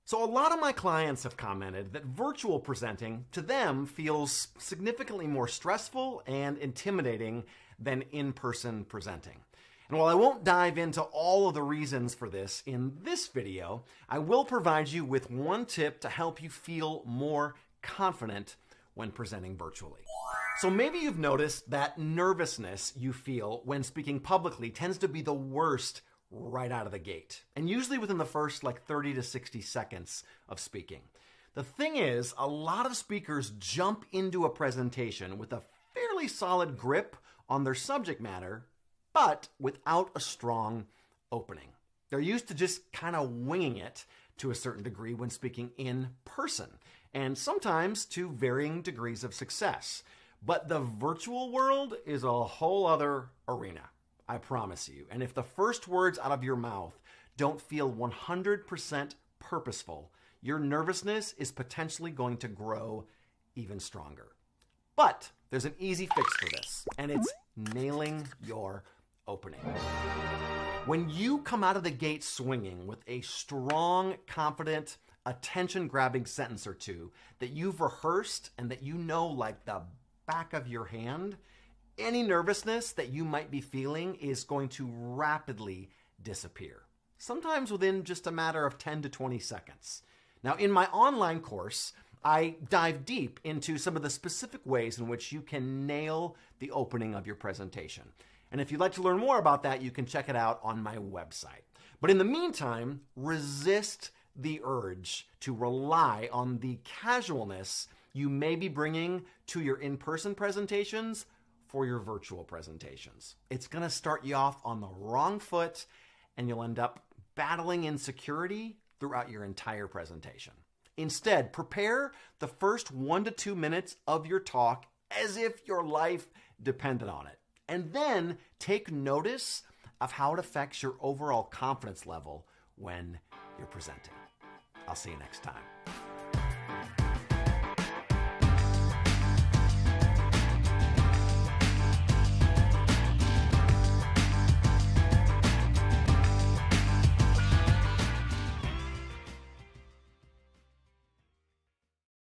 So a lot of my clients have commented that virtual presenting to them feels significantly more stressful and intimidating than in-person presenting. And while I won't dive into all of the reasons for this in this video, I will provide you with one tip to help you feel more confident when presenting virtually. So maybe you've noticed that nervousness you feel when speaking publicly tends to be the worst right out of the gate, and usually within the first 30 to 60 seconds of speaking. The thing is, a lot of speakers jump into a presentation with a fairly solid grip on their subject matter, but without a strong opening. They're used to just kind of winging it to a certain degree when speaking in person, and sometimes to varying degrees of success. But the virtual world is a whole other arena, I promise you. And if the first words out of your mouth don't feel 100% purposeful, your nervousness is potentially going to grow even stronger. But there's an easy fix for this, and it's nailing your opening. When you come out of the gate swinging with a strong, confident, attention-grabbing sentence or two that you've rehearsed and that you know like the back of your hand, any nervousness that you might be feeling is going to rapidly disappear, sometimes within just a matter of 10 to 20 seconds. Now, in my online course, I dive deep into some of the specific ways in which you can nail the opening of your presentation. And if you'd like to learn more about that, you can check it out on my website. But in the meantime, resist the urge to rely on the casualness you may be bringing to your in-person presentations for your virtual presentations. It's going to start you off on the wrong foot, and you'll end up battling insecurity throughout your entire presentation. Instead, prepare the first 1 to 2 minutes of your talk as if your life depended on it. And then take notice of how it affects your overall confidence level when you're presenting. I'll see you next time.